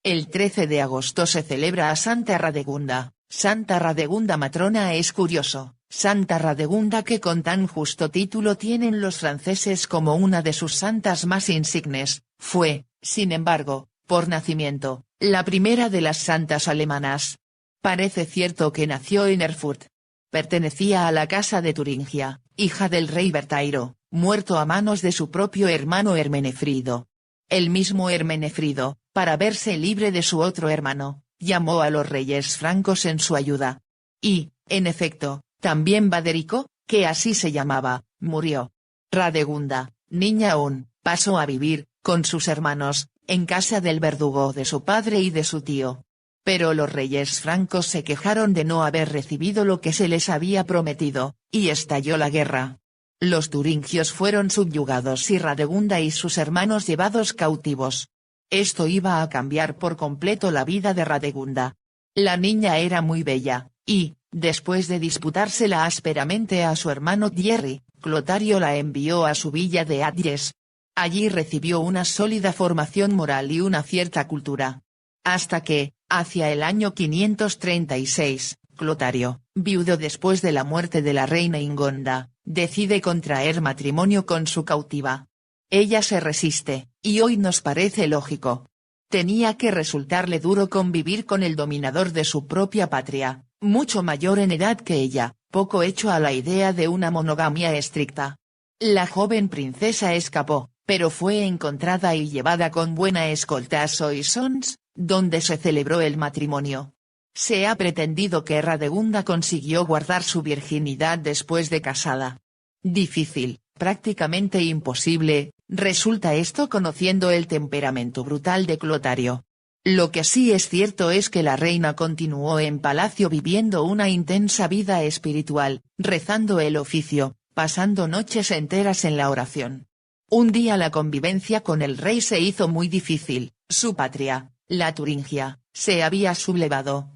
El 13 de agosto se celebra a Santa Radegunda. Santa Radegunda matrona. Es curioso, Santa Radegunda, que con tan justo título tienen los franceses como una de sus santas más insignes, fue, sin embargo, por nacimiento, la primera de las santas alemanas. Parece cierto que nació en Erfurt. Pertenecía a la casa de Turingia, hija del rey Bertairo, muerto a manos de su propio hermano Hermenefrido. El mismo Hermenefrido, para verse libre de su otro hermano, llamó a los reyes francos en su ayuda. Y, en efecto, también Baderico, que así se llamaba, murió. Radegunda, niña aún, pasó a vivir, con sus hermanos, en casa del verdugo de su padre y de su tío. Pero los reyes francos se quejaron de no haber recibido lo que se les había prometido, y estalló la guerra. Los turingios fueron subyugados y Radegunda y sus hermanos llevados cautivos. Esto iba a cambiar por completo la vida de Radegunda. La niña era muy bella, y, después de disputársela ásperamente a su hermano Thierry, Clotario la envió a su villa de Adries. Allí recibió una sólida formación moral y una cierta cultura. Hasta que, hacia el año 536, Clotario, viudo después de la muerte de la reina Ingonda, decide contraer matrimonio con su cautiva. Ella se resiste, y hoy nos parece lógico. Tenía que resultarle duro convivir con el dominador de su propia patria, mucho mayor en edad que ella, poco hecho a la idea de una monogamia estricta. La joven princesa escapó, pero fue encontrada y llevada con buena escolta a Soissons, donde se celebró el matrimonio. Se ha pretendido que Radegunda consiguió guardar su virginidad después de casada. Difícil, prácticamente imposible, resulta esto conociendo el temperamento brutal de Clotario. Lo que sí es cierto es que la reina continuó en palacio viviendo una intensa vida espiritual, rezando el oficio, pasando noches enteras en la oración. Un día la convivencia con el rey se hizo muy difícil, su patria, la Turingia, se había sublevado.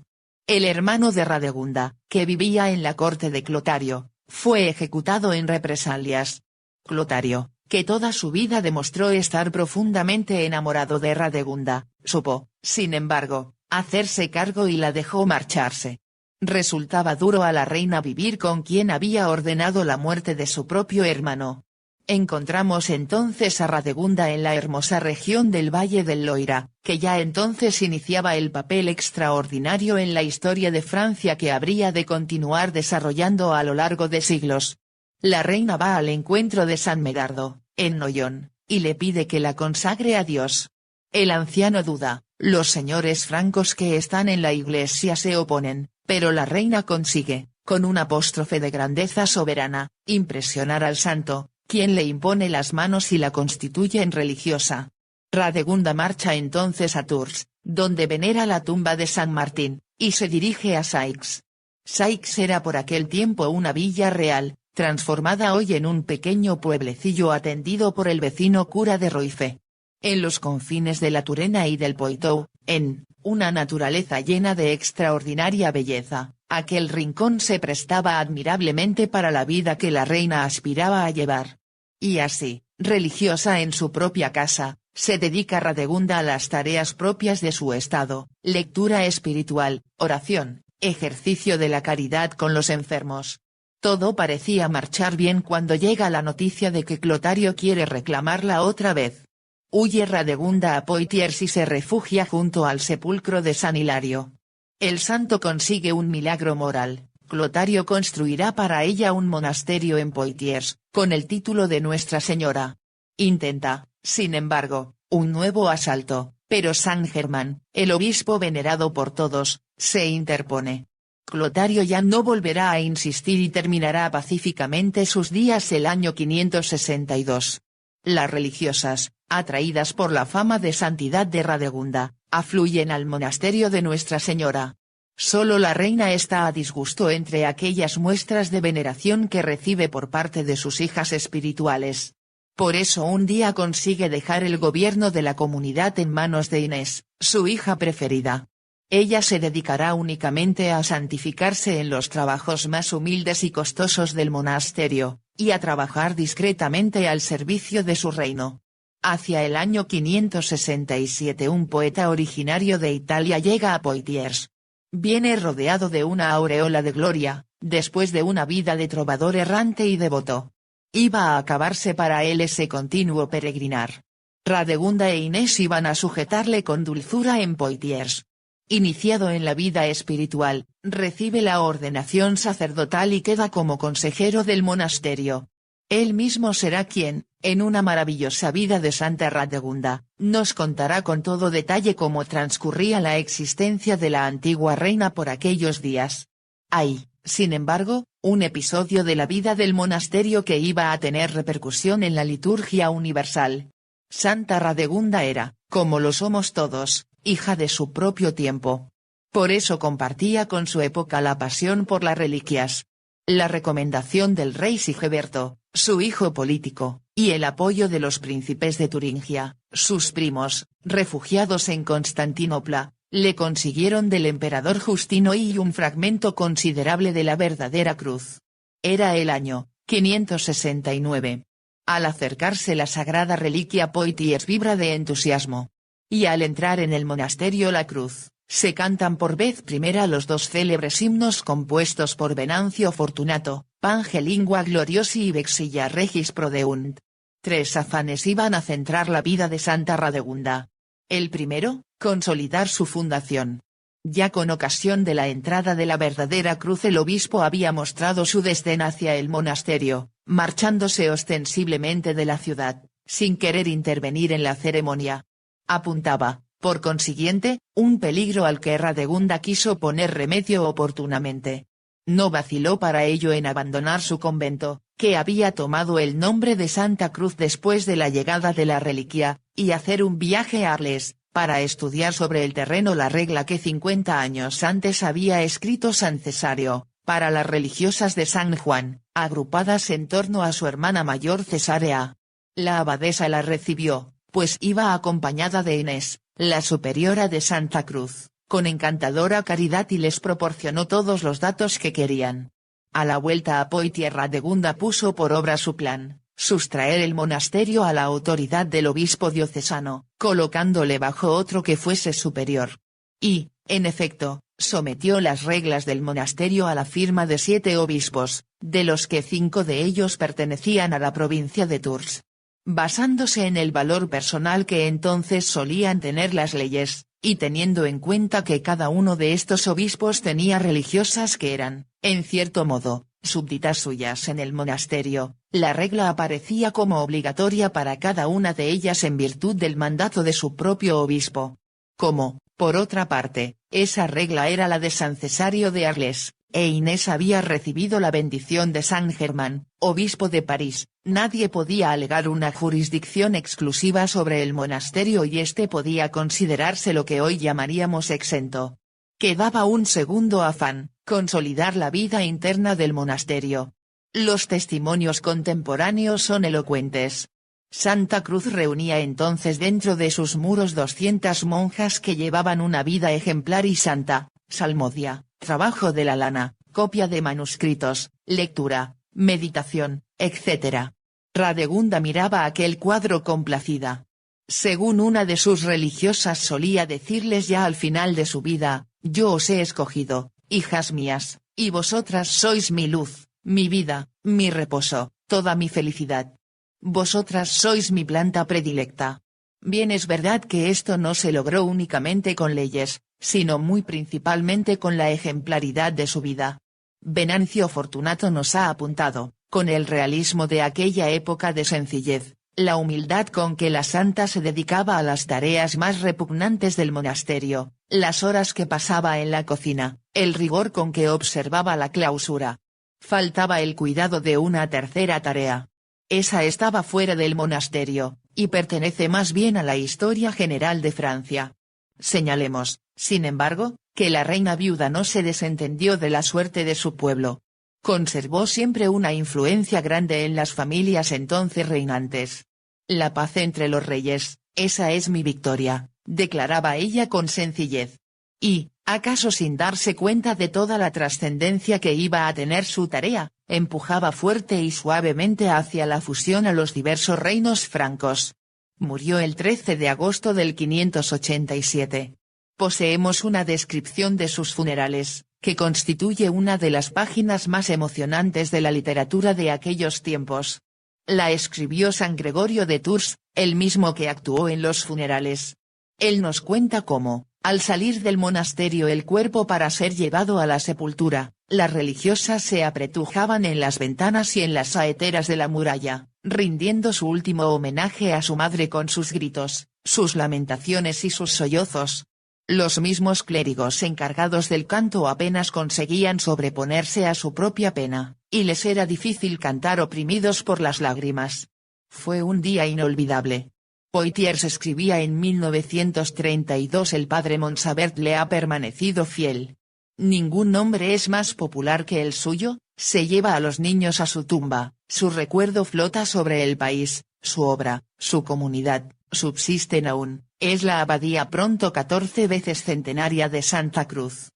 El hermano de Radegunda, que vivía en la corte de Clotario, fue ejecutado en represalias. Clotario, que toda su vida demostró estar profundamente enamorado de Radegunda, supo, sin embargo, hacerse cargo y la dejó marcharse. Resultaba duro a la reina vivir con quien había ordenado la muerte de su propio hermano. Encontramos entonces a Radegunda en la hermosa región del Valle del Loira, que ya entonces iniciaba el papel extraordinario en la historia de Francia que habría de continuar desarrollando a lo largo de siglos. La reina va al encuentro de San Medardo, en Noyon, y le pide que la consagre a Dios. El anciano duda, los señores francos que están en la iglesia se oponen, pero la reina consigue, con un apóstrofe de grandeza soberana, impresionar al santo, quien le impone las manos y la constituye en religiosa. Radegunda marcha entonces a Tours, donde venera la tumba de San Martín, y se dirige a Saix. Saix era por aquel tiempo una villa real, transformada hoy en un pequeño pueblecillo atendido por el vecino cura de Roife. En los confines de la Turena y del Poitou, en una naturaleza llena de extraordinaria belleza, aquel rincón se prestaba admirablemente para la vida que la reina aspiraba a llevar. Y así, religiosa en su propia casa, se dedica Radegunda a las tareas propias de su estado, lectura espiritual, oración, ejercicio de la caridad con los enfermos. Todo parecía marchar bien cuando llega la noticia de que Clotario quiere reclamarla otra vez. Huye Radegunda a Poitiers y se refugia junto al sepulcro de San Hilario. El santo consigue un milagro moral. Clotario construirá para ella un monasterio en Poitiers, con el título de Nuestra Señora. Intenta, sin embargo, un nuevo asalto, pero San Germán, el obispo venerado por todos, se interpone. Clotario ya no volverá a insistir y terminará pacíficamente sus días el año 562. Las religiosas, atraídas por la fama de santidad de Radegunda, afluyen al monasterio de Nuestra Señora. Solo la reina está a disgusto entre aquellas muestras de veneración que recibe por parte de sus hijas espirituales. Por eso un día consigue dejar el gobierno de la comunidad en manos de Inés, su hija preferida. Ella se dedicará únicamente a santificarse en los trabajos más humildes y costosos del monasterio, y a trabajar discretamente al servicio de su reino. Hacia el año 567 un poeta originario de Italia llega a Poitiers. Viene rodeado de una aureola de gloria, después de una vida de trovador errante y devoto. Iba a acabarse para él ese continuo peregrinar. Radegunda e Inés iban a sujetarle con dulzura en Poitiers. Iniciado en la vida espiritual, recibe la ordenación sacerdotal y queda como consejero del monasterio. Él mismo será quien, en una maravillosa vida de Santa Radegunda, nos contará con todo detalle cómo transcurría la existencia de la antigua reina por aquellos días. Hay, sin embargo, un episodio de la vida del monasterio que iba a tener repercusión en la liturgia universal. Santa Radegunda era, como lo somos todos, hija de su propio tiempo. Por eso compartía con su época la pasión por las reliquias. La recomendación del rey Sigeberto, su hijo político, y el apoyo de los príncipes de Turingia, sus primos, refugiados en Constantinopla, le consiguieron del emperador Justino I un fragmento considerable de la verdadera cruz. Era el año 569. Al acercarse la sagrada reliquia Poitiers vibra de entusiasmo. Y al entrar en el monasterio La Cruz, se cantan por vez primera los dos célebres himnos compuestos por Venancio Fortunato, Pange Lingua Gloriosi y Vexilla Regis Prodeunt. Tres afanes iban a centrar la vida de Santa Radegunda. El primero, consolidar su fundación. Ya con ocasión de la entrada de la verdadera cruz el obispo había mostrado su desdén hacia el monasterio, marchándose ostensiblemente de la ciudad, sin querer intervenir en la ceremonia. Apuntaba, por consiguiente, un peligro al que Radegunda quiso poner remedio oportunamente. No vaciló para ello en abandonar su convento, que había tomado el nombre de Santa Cruz después de la llegada de la reliquia, y hacer un viaje a Arles, para estudiar sobre el terreno la regla que 50 años antes había escrito San Cesario, para las religiosas de San Juan, agrupadas en torno a su hermana mayor Cesarea. La abadesa la recibió, pues iba acompañada de Inés, la superiora de Santa Cruz, con encantadora caridad y les proporcionó todos los datos que querían. A la vuelta a Poitiers Radegunda puso por obra su plan, sustraer el monasterio a la autoridad del obispo diocesano, colocándole bajo otro que fuese superior. Y, en efecto, sometió las reglas del monasterio a la firma de 7 obispos, de los que 5 de ellos pertenecían a la provincia de Tours. Basándose en el valor personal que entonces solían tener las leyes, y teniendo en cuenta que cada uno de estos obispos tenía religiosas que eran, en cierto modo, súbditas suyas en el monasterio, la regla aparecía como obligatoria para cada una de ellas en virtud del mandato de su propio obispo. Como, por otra parte, esa regla era la de San Cesario de Arles, e Inés había recibido la bendición de San Germán, obispo de París, nadie podía alegar una jurisdicción exclusiva sobre el monasterio y éste podía considerarse lo que hoy llamaríamos exento. Quedaba un segundo afán, consolidar la vida interna del monasterio. Los testimonios contemporáneos son elocuentes. Santa Cruz reunía entonces dentro de sus muros 200 monjas que llevaban una vida ejemplar y santa, salmodia, trabajo de la lana, copia de manuscritos, lectura, meditación, etc. Radegunda miraba aquel cuadro complacida. Según una de sus religiosas solía decirles ya al final de su vida, yo os he escogido, hijas mías, y vosotras sois mi luz, mi vida, mi reposo, toda mi felicidad. Vosotras sois mi planta predilecta. Bien es verdad que esto no se logró únicamente con leyes, sino muy principalmente con la ejemplaridad de su vida. Venancio Fortunato nos ha apuntado, con el realismo de aquella época de sencillez, la humildad con que la santa se dedicaba a las tareas más repugnantes del monasterio, las horas que pasaba en la cocina, el rigor con que observaba la clausura. Faltaba el cuidado de una tercera tarea. Esa estaba fuera del monasterio, y pertenece más bien a la historia general de Francia. Señalemos, sin embargo, que la reina viuda no se desentendió de la suerte de su pueblo. Conservó siempre una influencia grande en las familias entonces reinantes. La paz entre los reyes, esa es mi victoria, declaraba ella con sencillez. Y, acaso sin darse cuenta de toda la trascendencia que iba a tener su tarea, empujaba fuerte y suavemente hacia la fusión a los diversos reinos francos. Murió el 13 de agosto del 587. Poseemos una descripción de sus funerales, que constituye una de las páginas más emocionantes de la literatura de aquellos tiempos. La escribió San Gregorio de Tours, el mismo que actuó en los funerales. Él nos cuenta cómo, al salir del monasterio el cuerpo para ser llevado a la sepultura, las religiosas se apretujaban en las ventanas y en las saeteras de la muralla, rindiendo su último homenaje a su madre con sus gritos, sus lamentaciones y sus sollozos. Los mismos clérigos encargados del canto apenas conseguían sobreponerse a su propia pena, y les era difícil cantar oprimidos por las lágrimas. Fue un día inolvidable. Poitiers escribía en 1932: el padre Monsabert le ha permanecido fiel. Ningún nombre es más popular que el suyo, se lleva a los niños a su tumba, su recuerdo flota sobre el país, su obra, su comunidad, subsisten aún, es la abadía pronto 14 veces centenaria de Santa Cruz.